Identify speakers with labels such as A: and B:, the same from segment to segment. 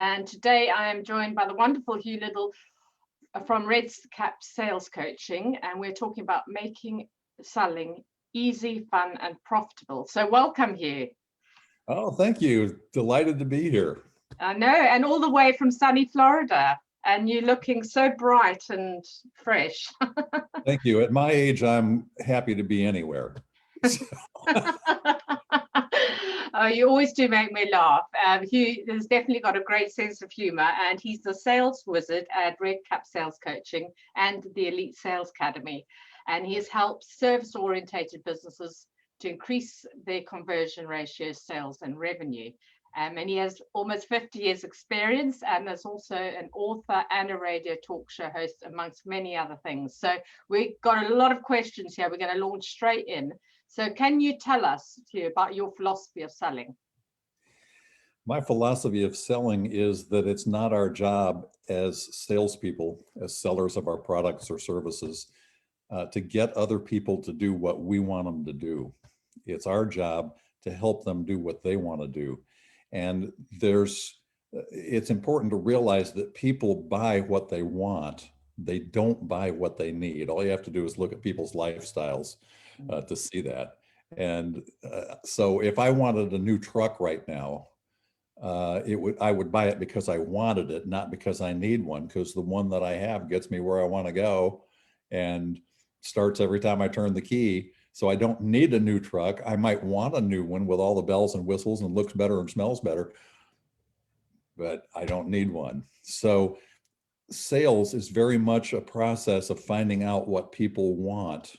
A: And today I am joined by the wonderful Hugh Liddle from Red Cap Sales Coaching, and we're talking about making selling easy, fun, and profitable. So welcome, Hugh.
B: Oh, thank you. Delighted to be here.
A: I know, and all the way from sunny Florida, and you're looking so bright and fresh.
B: Thank you. At my age, I'm happy to be anywhere.
A: Oh, you always do make me laugh. Hugh has definitely got a great sense of humor, and he's the sales wizard at Red Cap Sales Coaching and the Elite Sales Academy. And he has helped service-orientated businesses to increase their conversion ratios, sales, and revenue. And he has almost 50 years experience and is also an author and a radio talk show host, amongst many other things. So we've got a lot of questions here. We're going to launch straight in. So can you tell us, Hugh, about your philosophy of selling?
B: My philosophy of selling is that it's not our job as salespeople, as sellers of our products or services, to get other people to do what we want them to do. It's our job to help them do what they want to do. And it's important to realize that people buy what they want. They don't buy what they need. All you have to do is look at people's lifestyles to see that. And so if I wanted a new truck right now, I would buy it because I wanted it, not because I need one, because the one that I have gets me where I want to go and starts every time I turn the key. So I don't need a new truck. I might want a new one with all the bells and whistles and looks better and smells better, but I don't need one. So sales is very much a process of finding out what people want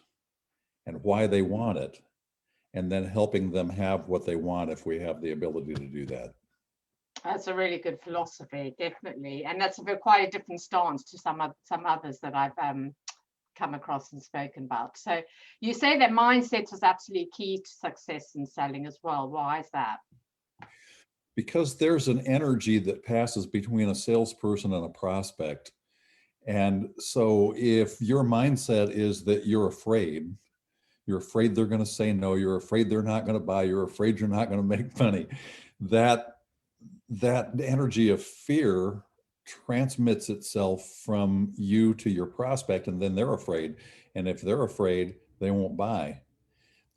B: and why they want it, and then helping them have what they want if we have the ability to do that.
A: That's a really good philosophy, definitely. And that's quite a different stance to some others that I've come across and spoken about. So you say that mindset is absolutely key to success in selling as well. Why is that?
B: Because there's an energy that passes between a salesperson and a prospect. And so if your mindset is that you're afraid they're going to say no, you're afraid they're not going to buy, you're afraid you're not going to make money, that energy of fear transmits itself from you to your prospect, and then they're afraid. And if they're afraid, they won't buy.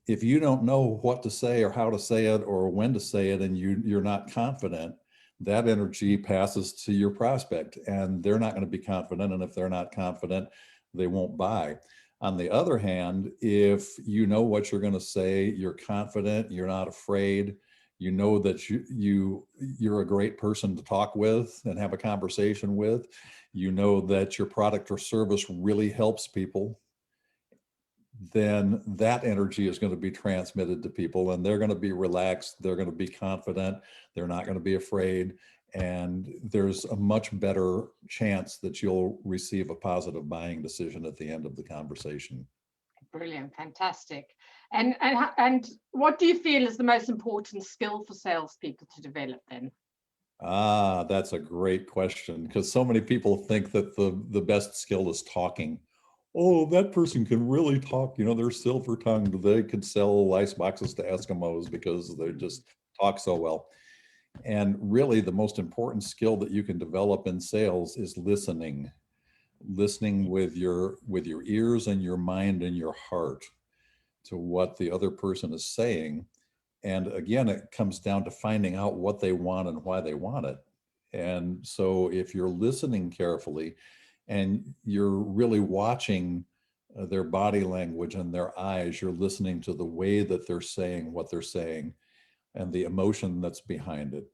B: If you don't know what to say or how to say it or when to say it, and you're not confident, that energy passes to your prospect and they're not going to be confident. And if they're not confident, they won't buy. On the other hand, if you know what you're going to say, you're confident, you're not afraid, you know that you're a great person to talk with and have a conversation with, you know that your product or service really helps people, then that energy is going to be transmitted to people and they're going to be relaxed, they're going to be confident, they're not going to be afraid, and there's a much better chance that you'll receive a positive buying decision at the end of the conversation.
A: Brilliant, fantastic. And what do you feel is the most important skill for salespeople to develop then?
B: That's a great question, because so many people think that the best skill is talking. Oh, that person can really talk, they're silver tongued. They could sell ice boxes to Eskimos because they just talk so well. And really the most important skill that you can develop in sales is listening with your ears and your mind and your heart to what the other person is saying. And again, it comes down to finding out what they want and why they want it. And so if you're listening carefully and you're really watching their body language and their eyes, you're listening to the way that they're saying what they're saying and the emotion that's behind it,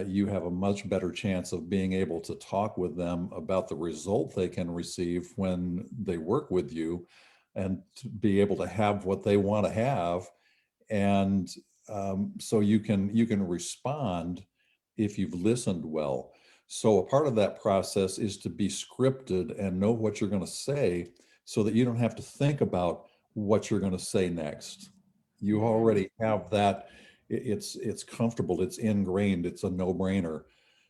B: you have a much better chance of being able to talk with them about the result they can receive when they work with you, and to be able to have what they want to have. And so you can respond if you've listened well. So a part of that process is to be scripted and know what you're going to say so that you don't have to think about what you're going to say next. You already have that. It's comfortable, it's ingrained, it's a no-brainer.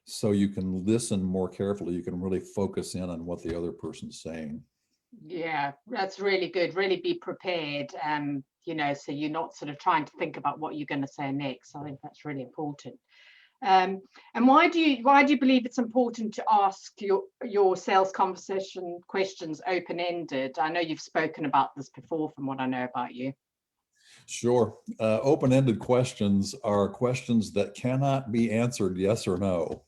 B: So you can listen more carefully. You can really focus in on what the other person's saying.
A: Yeah, that's really good. Really be prepared, so you're not sort of trying to think about what you're going to say next. I think that's really important. And why do you believe it's important to ask your sales conversation questions open-ended? I know you've spoken about this before from what I know about you.
B: Sure. Open-ended questions are questions that cannot be answered yes or no.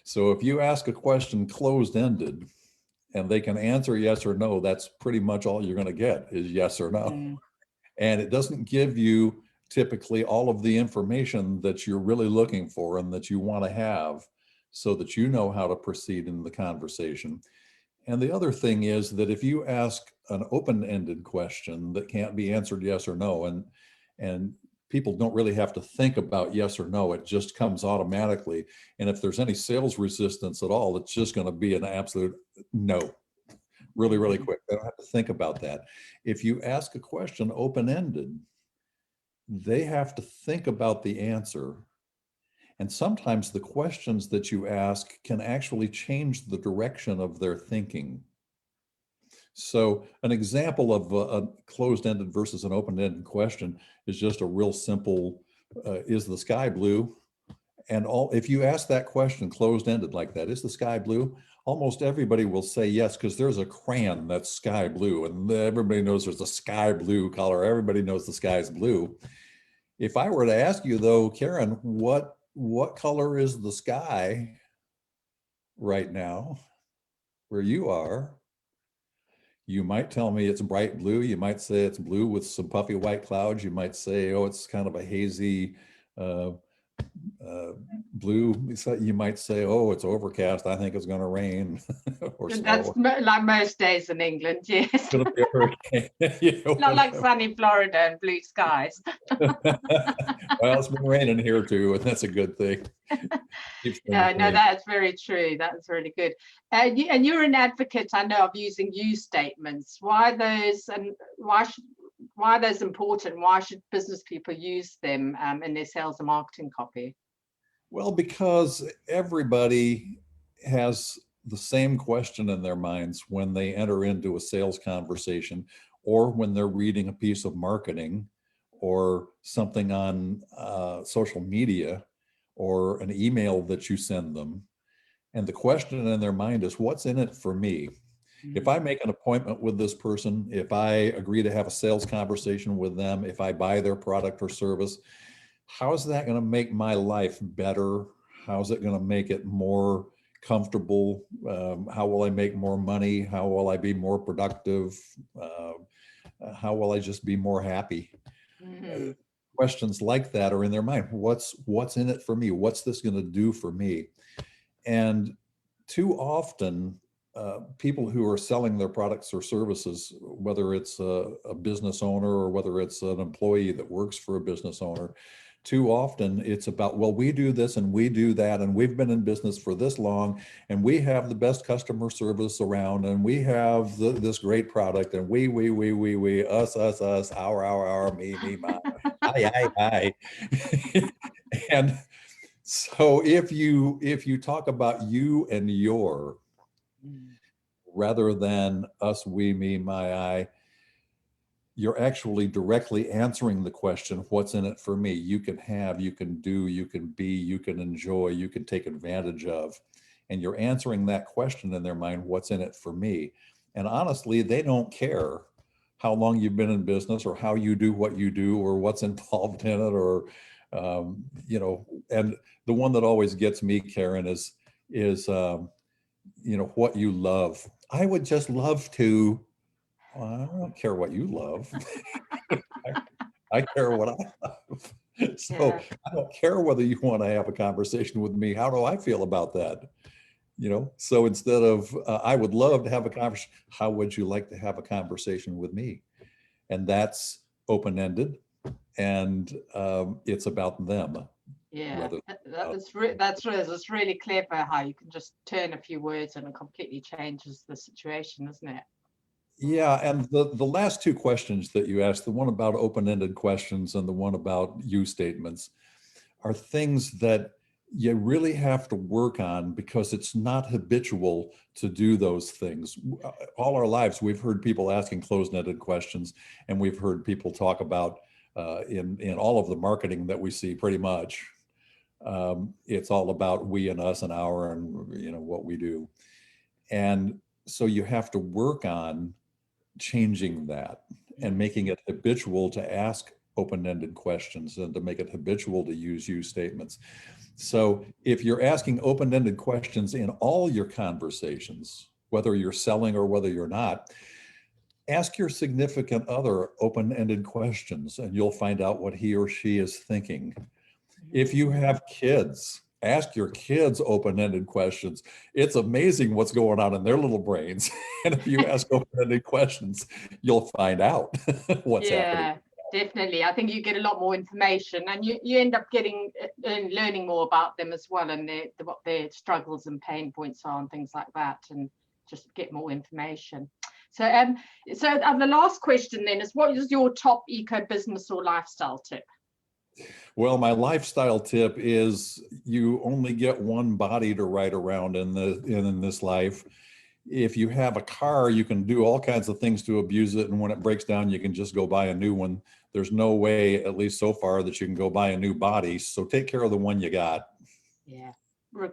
B: So if you ask a question closed-ended and they can answer yes or no, that's pretty much all you're going to get is yes or no.
A: Mm.
B: And it doesn't give you typically all of the information that you're really looking for and that you want to have so that you know how to proceed in the conversation. And the other thing is that if you ask an open-ended question that can't be answered yes or no, and people don't really have to think about yes or no, it just comes automatically. And if there's any sales resistance at all, it's just going to be an absolute no, really, really quick. They don't have to think about that. If you ask a question open-ended, they have to think about the answer. And sometimes the questions that you ask can actually change the direction of their thinking. So an example of a closed-ended versus an open-ended question is just a real simple, is the sky blue? And if you ask that question closed-ended like that, is the sky blue? Almost everybody will say yes, because there's a crayon that's sky blue, and everybody knows there's a sky blue color. Everybody knows the sky's blue. If I were to ask you though, Karen, what color is the sky right now where you are? You might tell me it's bright blue. You might say it's blue with some puffy white clouds. You might say, oh, it's kind of a hazy blue. You might say, oh, it's overcast. I think it's going to rain or
A: That's
B: snow.
A: like most days in England, yes.
B: It's going to be a hurricane.
A: Not like sunny Florida and blue skies.
B: Well, it's been raining here too, and that's a good thing.
A: No, that's very true. That's really good. And you're an advocate, I know, of using you statements. Why those, and why are those important? Why should business people use them in their sales and marketing copy?
B: Well, because everybody has the same question in their minds when they enter into a sales conversation or when they're reading a piece of marketing or something on social media or an email that you send them. And the question in their mind is, what's in it for me? If I make an appointment with this person, if I agree to have a sales conversation with them, if I buy their product or service, how is that going to make my life better? How is it going to make it more comfortable? How will I make more money? How will I be more productive? How will I just be more happy?
A: Mm-hmm.
B: Questions like that are in their mind. What's in it for me? What's this going to do for me? And too often, people who are selling their products or services, whether it's a business owner or whether it's an employee that works for a business owner, too often it's about, well, we do this and we do that, and we've been in business for this long, and we have the best customer service around, and we have this great product, and we, us, our, me, my, I. And so if you talk about you and your rather than us, we, me, my, I, you're actually directly answering the question, what's in it for me? You can have, you can do, you can be, you can enjoy, you can take advantage of. And you're answering that question in their mind, what's in it for me? And honestly, they don't care how long you've been in business or how you do what you do or what's involved in it, or and the one that always gets me, Karen, is what you love. I would just love to. Well, I don't care what you love. I care what I love. So
A: Yeah.
B: I don't care whether you want to have a conversation with me. How do I feel about that? So instead of, I would love to have a conversation, how would you like to have a conversation with me? And that's open-ended, and it's about them.
A: Yeah, that's really clever how you can just turn a few words and it completely changes the situation, isn't it?
B: Yeah, and the last two questions that you asked, the one about open-ended questions and the one about you statements, are things that you really have to work on because it's not habitual to do those things. All our lives, we've heard people asking closed-ended questions, and we've heard people talk about in all of the marketing that we see pretty much. It's all about we and us and our and what we do. And so you have to work on changing that and making it habitual to ask open-ended questions and to make it habitual to use you statements. So if you're asking open-ended questions in all your conversations, whether you're selling or whether you're not, ask your significant other open-ended questions and you'll find out what he or she is thinking. If you have kids, ask your kids open-ended questions. It's amazing what's going on in their little brains. And if you ask open-ended questions, you'll find out what's happening.
A: Definitely. I think you get a lot more information and you end up getting and learning more about them as well, and what their struggles and pain points are and things like that, and just get more information. So the last question then is, what is your top eco business or lifestyle tip?
B: Well, my lifestyle tip is you only get one body to ride around in this life. If you have a car, you can do all kinds of things to abuse it. And when it breaks down, you can just go buy a new one. There's no way, at least so far, that you can go buy a new body. So take care of the one you got.
A: Yeah,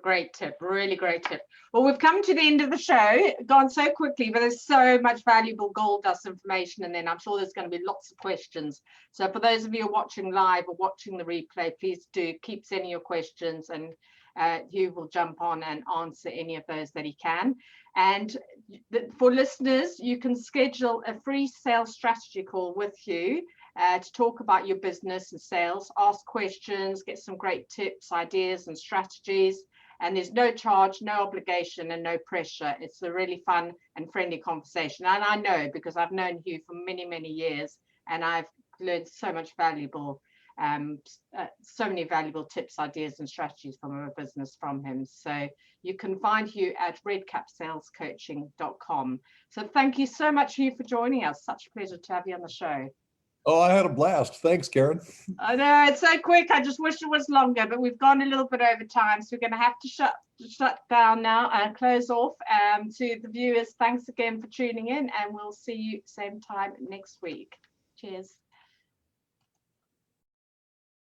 A: great tip, really great tip. Well, we've come to the end of the show, gone so quickly, but there's so much valuable gold dust information, and then I'm sure there's going to be lots of questions. So for those of you watching live or watching the replay, please do keep sending your questions, and Hugh will jump on and answer any of those that he can. And for listeners, you can schedule a free sales strategy call with Hugh to talk about your business and sales, ask questions, get some great tips, ideas and strategies. And there's no charge, no obligation and no pressure. It's a really fun and friendly conversation. And I know, because I've known Hugh for many, many years, and I've learned so many valuable tips, ideas and strategies from our business from him. So you can find Hugh at redcapsalescoaching.com. So thank you so much, Hugh, for joining us. Such a pleasure to have you on the show.
B: Oh, I had a blast. Thanks, Karen.
A: I know, it's so quick. I just wish it was longer, but we've gone a little bit over time, so we're going to have to shut down now and close off. To the viewers, thanks again for tuning in, and we'll see you same time next week. Cheers.